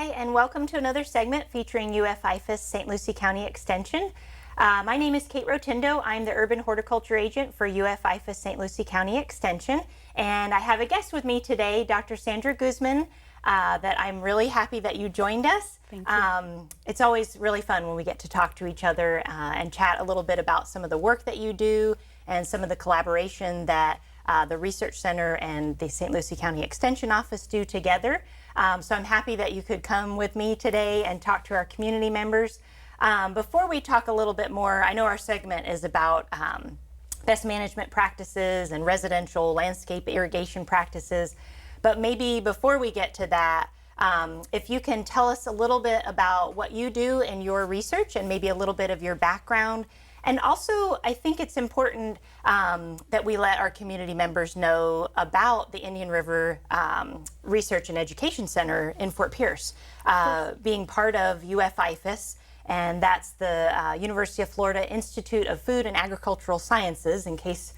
Hi, and welcome to another segment featuring UF-IFAS St. Lucie County Extension. My name is Kate Rotundo. I'm the Urban Horticulture Agent for UF-IFAS St. Lucie County Extension. And I have a guest with me today, Dr. Sandra Guzman, that I'm really happy that you joined us. Thank you. It's always really fun when we get to talk to each other and chat a little bit about some of the work that you do and some of the collaboration that the Research Center and the St. Lucie County Extension Office do together. So I'm happy that you could come with me today and talk to our community members. Before we talk a little bit more, I know our segment is about best management practices and residential landscape irrigation practices, but maybe before we get to that, if you can tell us a little bit about what you do in your research and maybe a little bit of your background. And also, I think it's important that we let our community members know about the Indian River Research and Education Center in Fort Pierce, being part of UF-IFAS, and that's the University of Florida Institute of Food and Agricultural Sciences, in case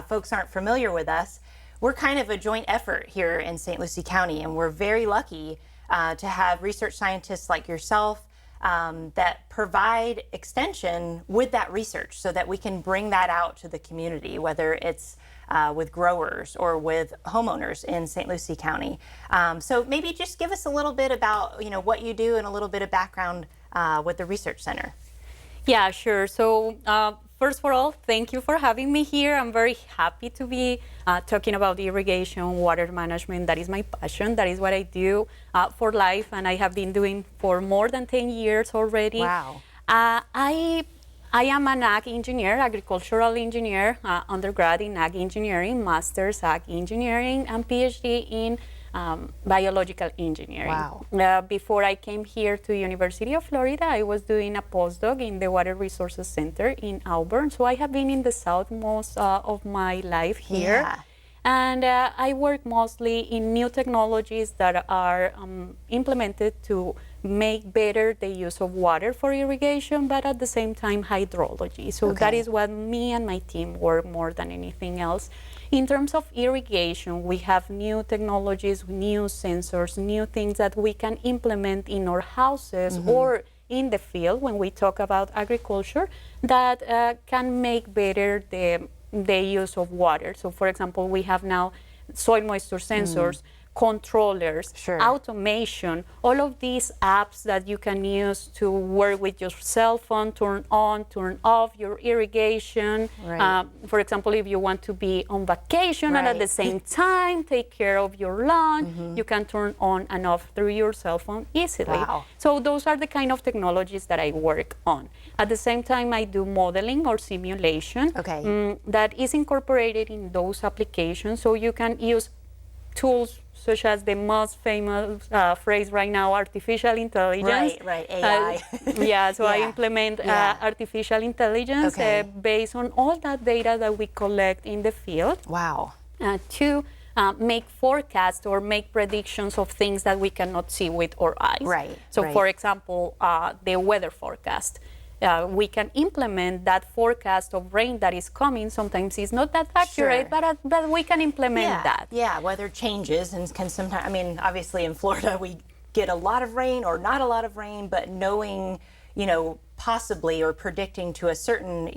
folks aren't familiar with us. We're kind of a joint effort here in St. Lucie County, and we're very lucky to have research scientists like yourself that provide extension with that research so that we can bring that out to the community, whether it's with growers or with homeowners in St. Lucie County. So maybe just give us a little bit about what you do and a little bit of background with the Research Center. Yeah, sure. So first of all, thank you for having me here. I'm very happy to be talking about irrigation, water management. That is my passion. That is what I do for life, and I have been doing for more than 10 years already. Wow. I am an ag engineer, agricultural engineer, undergrad in ag engineering, master's ag engineering, and PhD in biological engineering. Wow. Before I came here to University of Florida, I was doing a postdoc in the Water Resources Center in Auburn. So I have been in the south most of my life here. Yeah. And I work mostly in new technologies that are implemented to make better the use of water for irrigation, but at the same time hydrology. So Okay. that is what me and my team work more than anything else. In terms of irrigation, we have new technologies, new sensors, new things that we can implement in our houses or in the field when we talk about agriculture that can make better the use of water. So for example, we have now soil moisture sensors, controllers, Sure. automation, all of these apps that you can use to work with your cell phone, turn on, turn off your irrigation. Right. For example, if you want to be on vacation and at Right. the same time take care of your lawn, you can turn on and off through your cell phone easily. Wow. So those are the kind of technologies that I work on. At the same time, I do modeling or simulation that is incorporated in those applications. So you can use tools such as the most famous phrase right now, artificial intelligence. Right, AI. I implement artificial intelligence based on all that data that we collect in the field. Wow. To make forecasts or make predictions of things that we cannot see with our eyes. Right. So for example, the weather forecast. We can implement that forecast of rain that is coming. Sometimes it's not that accurate, Sure. but we can implement that. Yeah, weather changes and can sometimes, I mean, obviously in Florida we get a lot of rain or not a lot of rain, but knowing, possibly or predicting to a certain,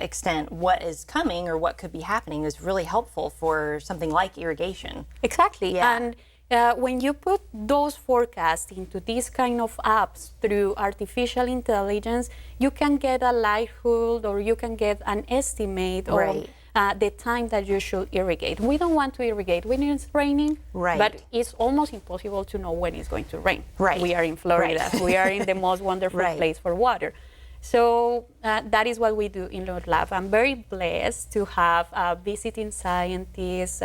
extent what is coming or what could be happening is really helpful for something like irrigation. Exactly. Yeah. And when you put those forecasts into these kind of apps through artificial intelligence, you can get a likelihood or you can get an estimate Right. of the time that you should irrigate. We don't want to irrigate when it's raining, Right. but it's almost impossible to know when it's going to rain. Right. We are in Florida. Right. We are in the most wonderful Right. place for water. So that is what we do in our lab. I'm very blessed to have visiting scientists.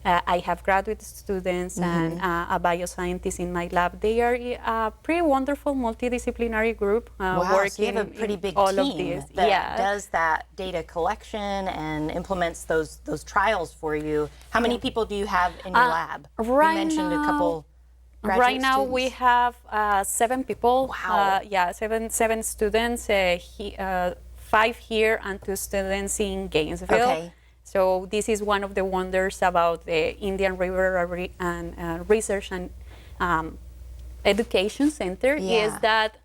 I have graduate students and a bioscientist in my lab. They are a pretty wonderful multidisciplinary group working so you have a pretty big all team of this. that does that data collection and implements those trials for you. How many people do you have in your lab? Right you mentioned now, a couple graduate Right now students. we have 7 people. Wow. Seven students, 5 here and 2 students in Gainesville. Okay. So this is one of the wonders about the Indian River and Research and Education Center is that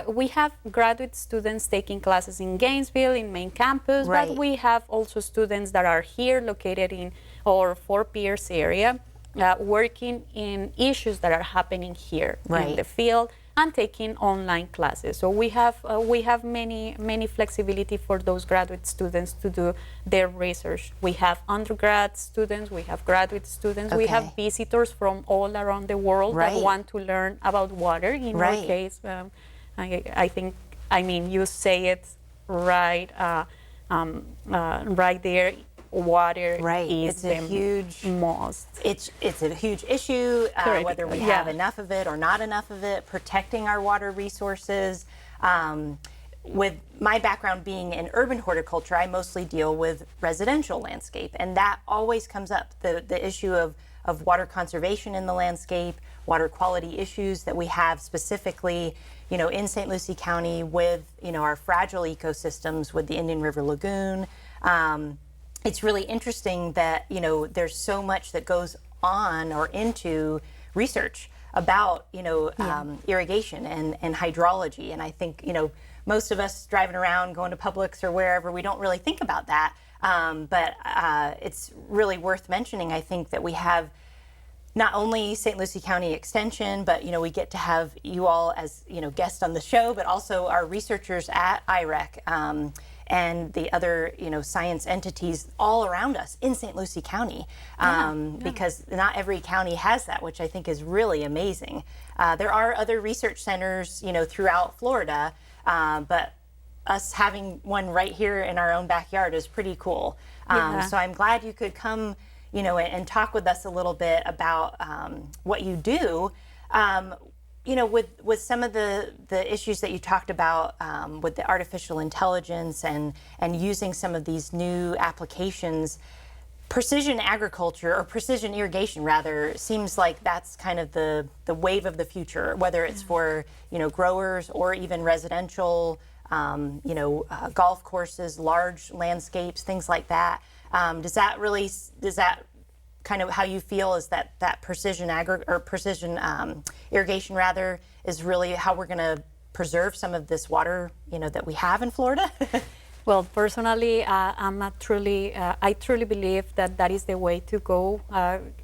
we have graduate students taking classes in Gainesville, in main campus, Right. but we have also students that are here located in our Fort Pierce area, working in issues that are happening here Right. in the field and taking online classes. So we have many flexibility for those graduate students to do their research. We have undergrad students, we have graduate students, we have visitors from all around the world Right. that want to learn about water. In Right. our case, I think, I mean, you say it right, right there. Water Right. is It's a huge most. It's a huge issue, whether we have enough of it or not enough of it, protecting our water resources. With my background being in urban horticulture, I mostly deal with residential landscape, and that always comes up, the issue of water conservation in the landscape, water quality issues that we have specifically, in St. Lucie County with, our fragile ecosystems with the Indian River Lagoon. It's really interesting that, there's so much that goes on or into research about, irrigation and hydrology. And I think, most of us driving around, going to Publix or wherever, we don't really think about that. But it's really worth mentioning, I think, that we have not only St. Lucie County Extension, but, we get to have you all as, guests on the show, but also our researchers at IREC. And the other, science entities all around us in St. Lucie County, because not every county has that, which I think is really amazing. There are other research centers, throughout Florida, but us having one right here in our own backyard is pretty cool. So I'm glad you could come, and talk with us a little bit about what you do. With some of the issues that you talked about with the artificial intelligence and using some of these new applications, precision agriculture, or precision irrigation rather, seems like that's kind of the wave of the future, whether it's for growers or even residential, golf courses, large landscapes, things like that. Does that kind of how you feel is that precision irrigation rather is really how we're going to preserve some of this water that we have in Florida? Well, personally, I truly believe that is the way to go.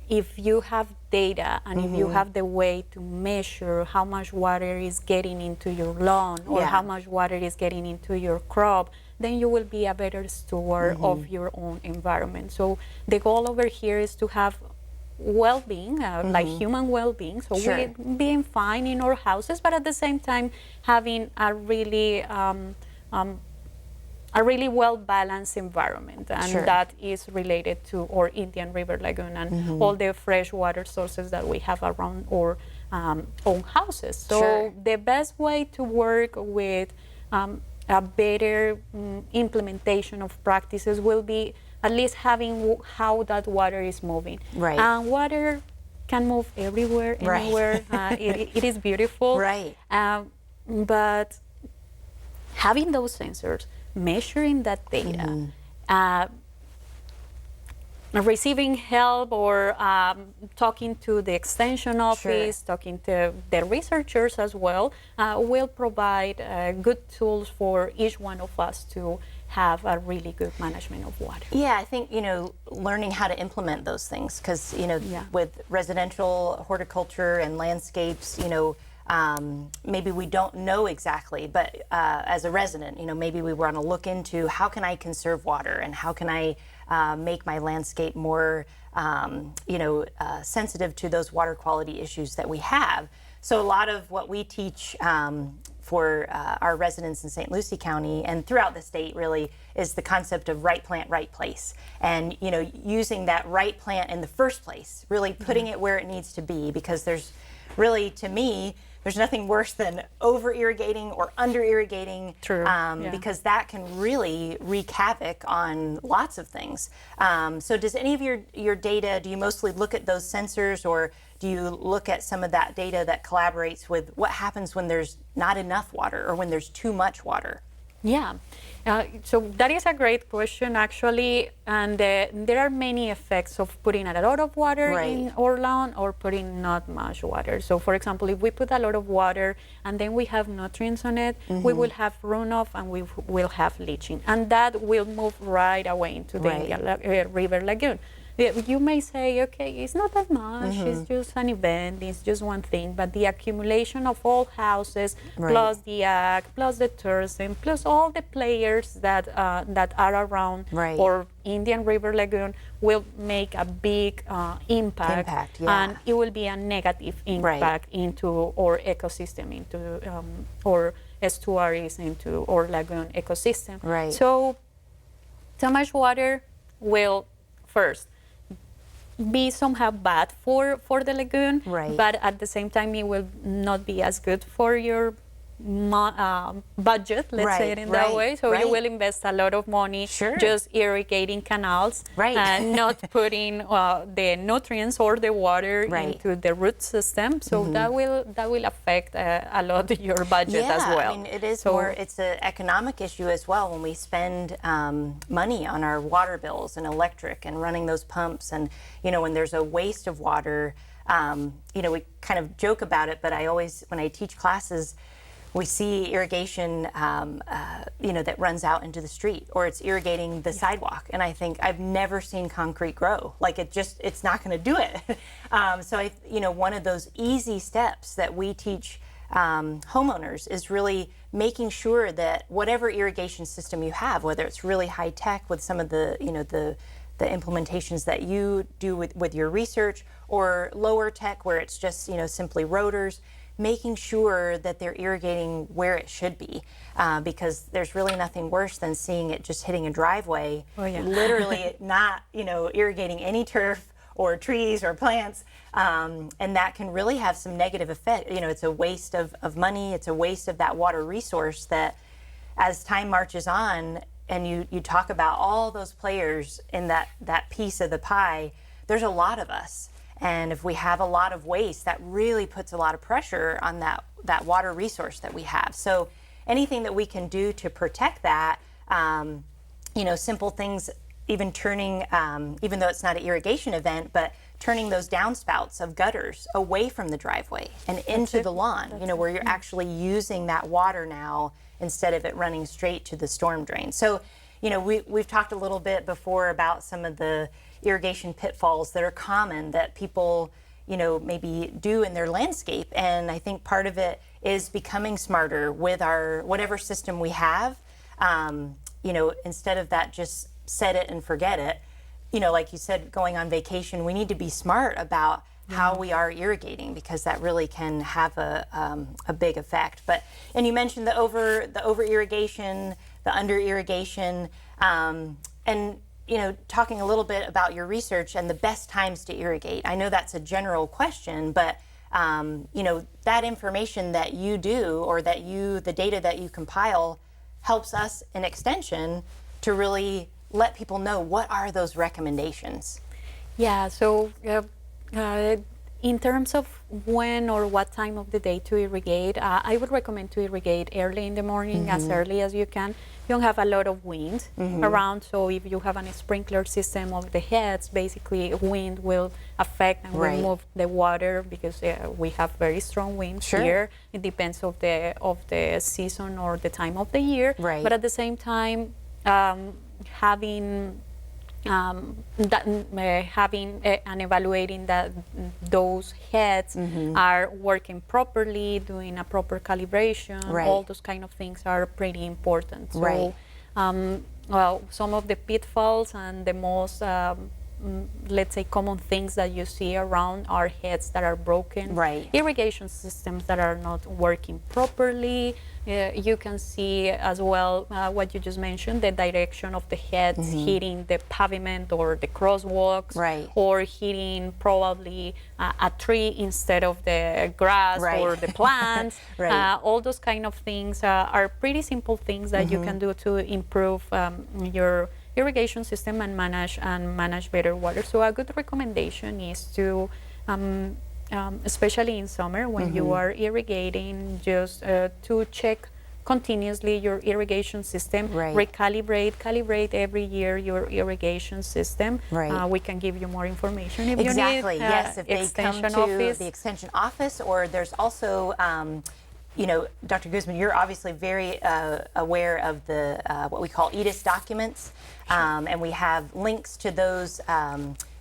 If you have data and if you have the way to measure how much water is getting into your lawn or how much water is getting into your crop, then you will be a better steward of your own environment. So the goal over here is to have well-being, like human well-being. So we're being fine in our houses, but at the same time having a really well-balanced environment, and that is related to our Indian River Lagoon and all the fresh water sources that we have around our own houses. So the best way to work with a better implementation of practices will be at least having how that water is moving. Right. And water can move everywhere, anywhere. It is beautiful. Right. But having those sensors, measuring that data, receiving help or talking to the extension office, talking to the researchers as well, will provide good tools for each one of us to have a really good management of water. Yeah, I think, learning how to implement those things, because, with residential horticulture and landscapes, maybe we don't know exactly, but as a resident, maybe we want to look into how can I conserve water and how can I make my landscape more, sensitive to those water quality issues that we have. So a lot of what we teach for our residents in St. Lucie County and throughout the state really is the concept of right plant, right place. And, using that right plant in the first place, really putting it where it needs to be, because there's really, to me, there's nothing worse than over-irrigating or under-irrigating, because that can really wreak havoc on lots of things. So does any of your data, do you mostly look at those sensors, or do you look at some of that data that collaborates with what happens when there's not enough water or when there's too much water? Yeah. So that is a great question, actually, and there are many effects of putting a lot of water in our lawn or putting not much water. So, for example, if we put a lot of water and then we have nutrients on it, we will have runoff and we will have leaching, and that will move right away into the river lagoon. You may say, okay, it's not that much, it's just an event, it's just one thing, but the accumulation of all houses, plus the ag, plus the tourism, plus all the players that that are around or Indian River Lagoon will make a big impact, and it will be a negative impact into our ecosystem, into our estuaries, into our lagoon ecosystem. So much water will first be somehow bad for the lagoon, but at the same time it will not be as good for your budget, let's say it in that way. So you will invest a lot of money just irrigating canals and not putting the nutrients or the water into the root system. So that will affect a lot your budget as well. I mean, it is it's an economic issue as well when we spend money on our water bills and electric and running those pumps, and when there's a waste of water, we kind of joke about it, but I always, when I teach classes, we see irrigation, that runs out into the street, or it's irrigating the sidewalk. And I think I've never seen concrete grow. Like it's not going to do it. So one of those easy steps that we teach homeowners is really making sure that whatever irrigation system you have, whether it's really high tech with some of the, the implementations that you do with your research, or lower tech where it's just, simply rotors, making sure that they're irrigating where it should be, because there's really nothing worse than seeing it just hitting a driveway, literally not, irrigating any turf or trees or plants, and that can really have some negative effect. It's a waste of money, it's a waste of that water resource that, as time marches on, and you talk about all those players in that piece of the pie, there's a lot of us. And if we have a lot of waste, that really puts a lot of pressure on that water resource that we have. So anything that we can do to protect that, simple things, even turning, even though it's not an irrigation event, but turning those downspouts of gutters away from the driveway and into the lawn, where you're actually using that water now instead of it running straight to the storm drain. So, we've talked a little bit before about some of the irrigation pitfalls that are common that people, maybe do in their landscape. And I think part of it is becoming smarter with our whatever system we have. Instead of that just set it and forget it, like you said, going on vacation, we need to be smart about how we are irrigating, because that really can have a big effect. And you mentioned the over irrigation, the under irrigation, and talking a little bit about your research and the best times to irrigate. I know that's a general question, but that information that you do, or the data that you compile, helps us in Extension to really let people know what are those recommendations. Yeah, so in terms of when or what time of the day to irrigate, I would recommend to irrigate early in the morning, as early as you can. You don't have a lot of wind around, so if you have a sprinkler system of the heads, basically wind will affect and will move the water, because we have very strong winds here. It depends of the season or the time of the year, but at the same time, having and evaluating that those heads are working properly, doing a proper calibration, all those kind of things are pretty important. So, some of the pitfalls and the most, let's say, common things that you see around are heads that are broken, irrigation systems that are not working properly. You can see as well what you just mentioned, the direction of the heads hitting the pavement or the crosswalks, or hitting probably a tree instead of the grass or the plants. All those kind of things are pretty simple things that you can do to improve your irrigation system and manage better water. So a good recommendation is to especially in summer when you are irrigating, just to check continuously your irrigation system, calibrate every year your irrigation system. We can give you more information if you need. Yes, if they come to the Extension office, or there's also, you know, Dr. Guzman, you're obviously very aware of the what we call EDIS documents, and we have links to those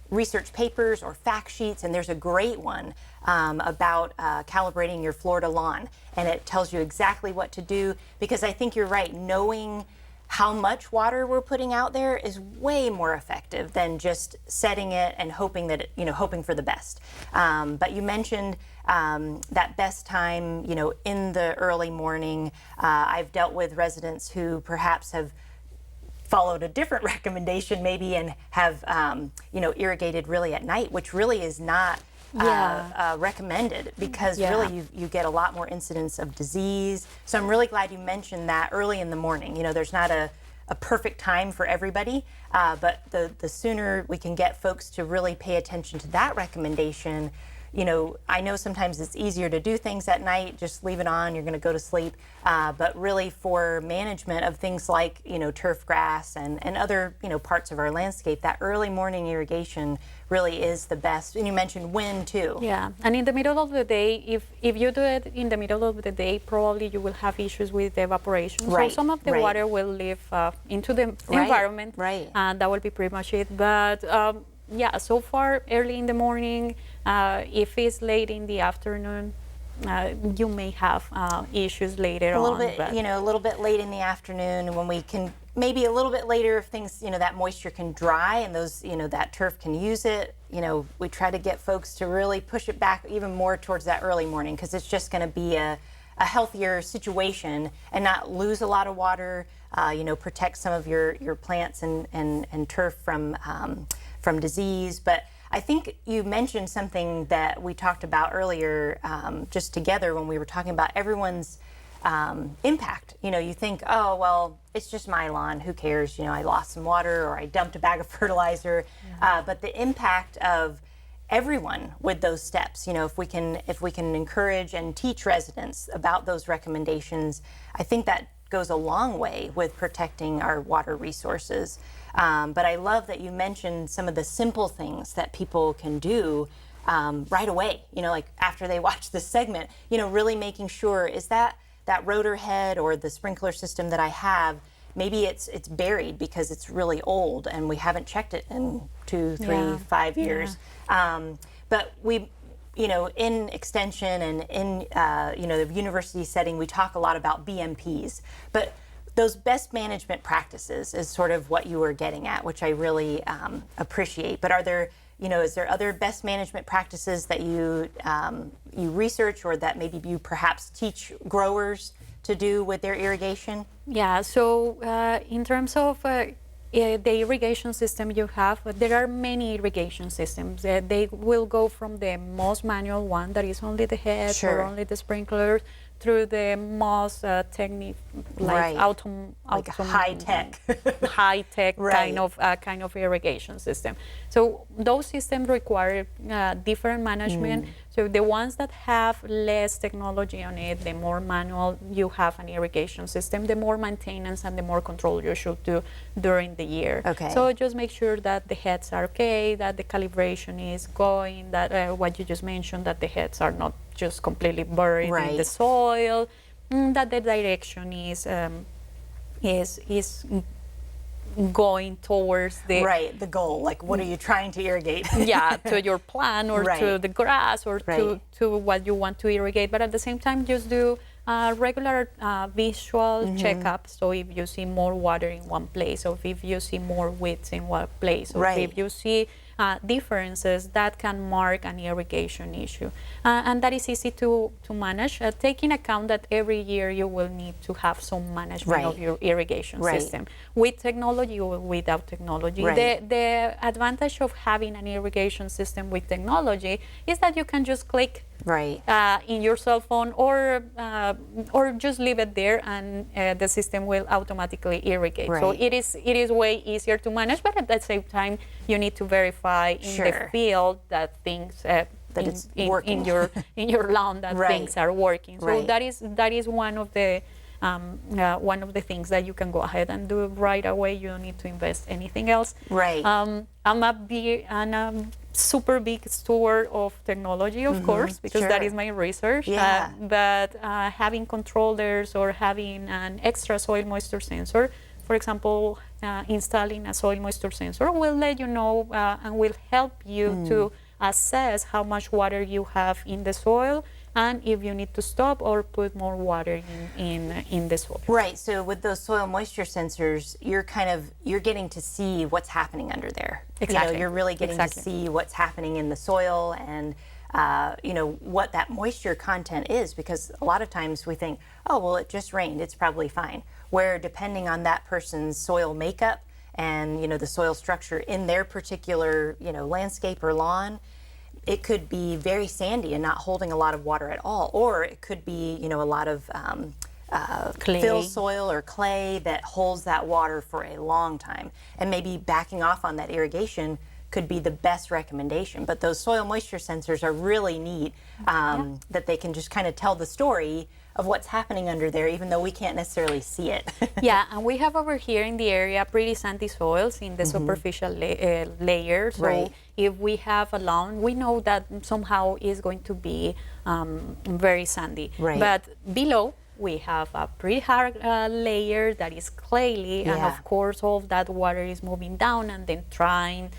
research papers or fact sheets, and there's a great one about calibrating your Florida lawn, and it tells you exactly what to do, because I think you're right, knowing how much water we're putting out there is way more effective than just setting it and hoping that it, you know, hoping for the best. But you mentioned that best time, you know, in the early morning. I've dealt with residents who perhaps have followed a different recommendation maybe and have, you know, irrigated really at night, which really is not recommended, because really you get a lot more incidence of disease. So I'm really glad you mentioned that early in the morning. You know, there's not a perfect time for everybody, but the sooner we can get folks to really pay attention to that recommendation. You know, I know sometimes it's easier to do things at night, just leave it on, you're going to go to sleep. But really for management of things like, you know, turf grass and other, you know, parts of our landscape, that early morning irrigation really is the best. And you mentioned wind too. Yeah, and in the middle of the day, if you do it in the middle of the day, probably you will have issues with evaporation. So some of the water will leave into the environment. And that will be pretty much it. But yeah, so far early in the morning, if it's late in the afternoon, you may have issues later on. A little bit, you know, a little bit late in the afternoon when we can, maybe a little bit later if things, you know, that moisture can dry and those, you know, that turf can use it. You know, we try to get folks to really push it back even more towards that early morning, because it's just going to be a healthier situation and not lose a lot of water, you know, protect some of your plants and turf from disease. But I think you mentioned something that we talked about earlier, just together when we were talking about everyone's impact. You know, you think, oh, well, it's just my lawn, who cares? You know, I lost some water or I dumped a bag of fertilizer. But the impact of everyone with those steps, you know, if we can encourage and teach residents about those recommendations, I think that goes a long way with protecting our water resources. But I love that you mentioned some of the simple things that people can do right away, you know, like after they watch this segment, you know, really making sure, is that rotor head or the sprinkler system that I have, maybe it's buried because it's really old and we haven't checked it in 2, 3, 5 years. But we, you know, in extension and in, you know, the university setting, we talk a lot about BMPs, but those best management practices is sort of what you were getting at, which I really appreciate. But are there, you know, is there other best management practices that you research or that maybe you perhaps teach growers to do with their irrigation? Yeah, so in terms of the irrigation system you have, there are many irrigation systems. They will go from the most manual one that is only the head or only the sprinkler, through the most technique, like high tech kind of irrigation system. So those systems require different management. So the ones that have less technology on it, the more manual you have an irrigation system, the more maintenance and the more control you should do during the year. So just make sure that the heads are okay, that the calibration is going, that what you just mentioned, that the heads are not just completely buried in the soil, that the direction is going towards the goal. Like, what are you trying to irrigate? To your plant or to the grass or to what you want to irrigate. But at the same time, just do regular visual checkup. So if you see more water in one place, or if you see more weeds in one place, or if you see differences, that can mark an irrigation issue. And that is easy to manage, taking account that every year you will need to have some management of your irrigation system, with technology or without technology. The advantage of having an irrigation system with technology is that you can just click in your cell phone or just leave it there, and the system will automatically irrigate. So it is way easier to manage, but at the same time you need to verify in the field that things that it's working in your lawn, that things are working. So that is one of the one of the things that you can go ahead and do right away. You don't need to invest anything else. Right. I'm a super big steward of technology, of course, because that is my research. Yeah. But having controllers or having an extra soil moisture sensor, for example, installing a soil moisture sensor will let you know and will help you to assess how much water you have in the soil and if you need to stop or put more water in the soil. Right. So with those soil moisture sensors, you're getting to see what's happening under there. Exactly. You're really getting to see what's happening in the soil and what that moisture content is, because a lot of times we think, oh, well, it just rained, it's probably fine. Where depending on that person's soil makeup and the soil structure in their particular landscape or lawn, it could be very sandy and not holding a lot of water at all, or it could be a lot of fill soil or clay that holds that water for a long time, and maybe backing off on that irrigation could be the best recommendation. But those soil moisture sensors are really neat, that they can just kind of tell the story of what's happening under there, even though we can't necessarily see it. Yeah, and we have over here in the area pretty sandy soils in the superficial layer. So if we have a lawn, we know that somehow is going to be very sandy. But below, we have a pretty hard layer that is clayey, and of course all of that water is moving down and then trying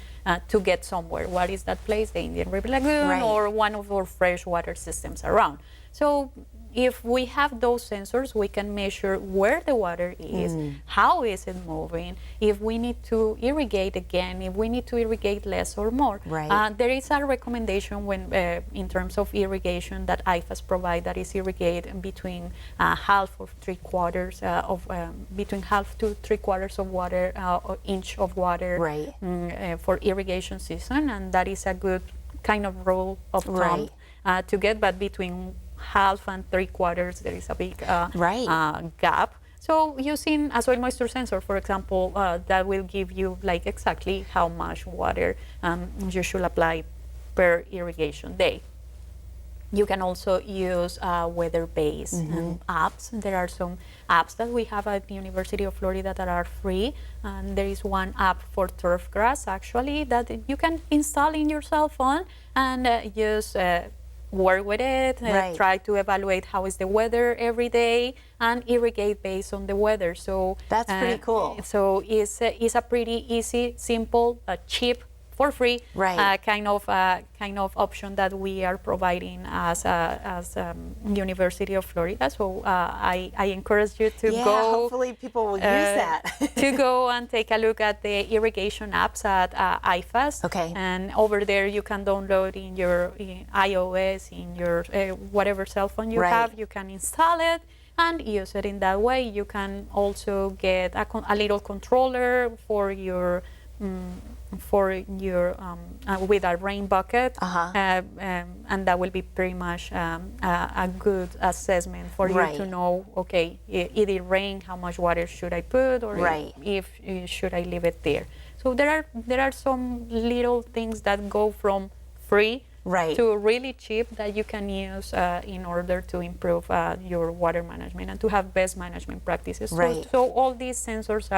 to get somewhere. What is that place? The Indian River Lagoon or one of our freshwater systems around. So if we have those sensors, we can measure where the water is, how is it moving, if we need to irrigate again, if we need to irrigate less or more. There is a recommendation when, in terms of irrigation that IFAS provide, that is irrigate between half to 3/4 of water, or inch of water for irrigation season, and that is a good kind of rule of thumb to get, but between half and 3/4 there is a big gap. So using a soil moisture sensor, for example, that will give you like exactly how much water you should apply per irrigation day. You can also use weather-based apps. There are some apps that we have at the University of Florida that are free. And there is one app for turf grass, actually, that you can install in your cell phone and use work with it, try to evaluate how is the weather every day, and irrigate based on the weather. So that's pretty cool. So it's a pretty easy, simple, cheap, for free kind of option that we are providing as University of Florida. So I encourage you to go. Hopefully people will use that. To go and take a look at the irrigation apps at IFAS. And over there you can download in your iOS, in your whatever cell phone you have. You can install it and use it in that way. You can also get a little controller for your with a rain bucket, and that will be pretty much a good assessment for you to know, okay, it rain, how much water should I put, or if should I leave it there. So there are some little things that go from free to really cheap that you can use in order to improve your water management and to have best management practices. So all these sensors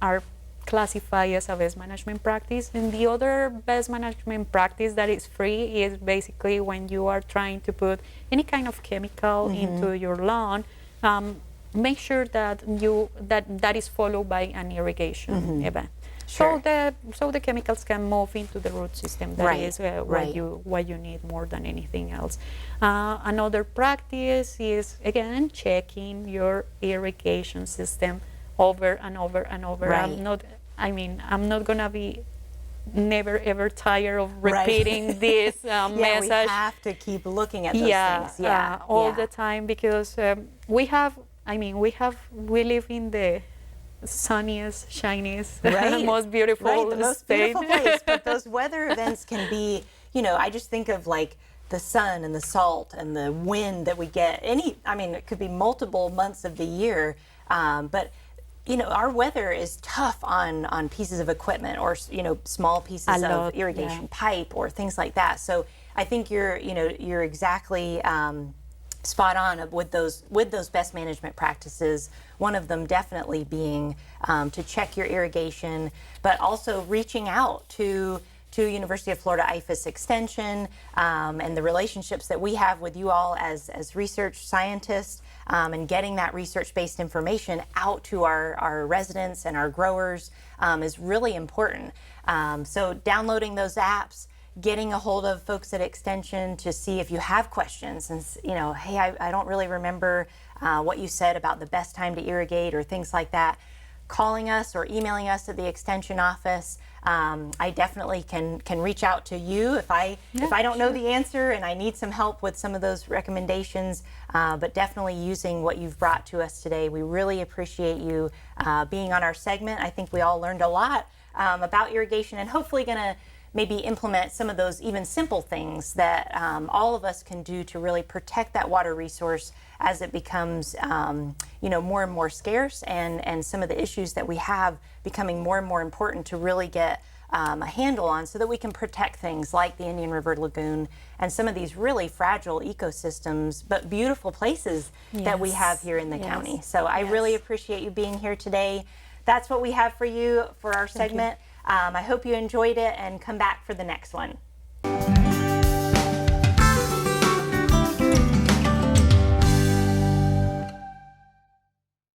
are classified as a best management practice. And the other best management practice that is free is basically when you are trying to put any kind of chemical into your lawn, make sure that that is followed by an irrigation event. So the chemicals can move into the root system. That is what you need more than anything else. Another practice is, again, checking your irrigation system over and over and over. I'm not gonna be never ever tired of repeating this message. We have to keep looking at those things. All the time, because we live in the sunniest, shiniest, most beautiful the most state. beautiful place. But those weather events can be, I just think of like the sun and the salt and the wind that we get. It could be multiple months of the year, but our weather is tough on pieces of equipment or small pieces of irrigation pipe or things like that. So I think you're exactly spot on with those best management practices. One of them definitely being to check your irrigation, but also reaching out to University of Florida IFAS Extension and the relationships that we have with you all as research scientists, and getting that research-based information out to our residents and our growers is really important. So downloading those apps, getting a hold of folks at Extension to see if you have questions and, hey, I don't really remember what you said about the best time to irrigate or things like that. Calling us or emailing us at the Extension office. I definitely can reach out to you if I don't know the answer and I need some help with some of those recommendations, but definitely using what you've brought to us today. We really appreciate you being on our segment. I think we all learned a lot about irrigation and hopefully going to maybe implement some of those even simple things that all of us can do to really protect that water resource as it becomes more and more scarce, and some of the issues that we have becoming more and more important to really get a handle on, so that we can protect things like the Indian River Lagoon and some of these really fragile ecosystems but beautiful places that we have here in the county. So I really appreciate you being here today. That's what we have for you for our segment. I hope you enjoyed it and come back for the next one.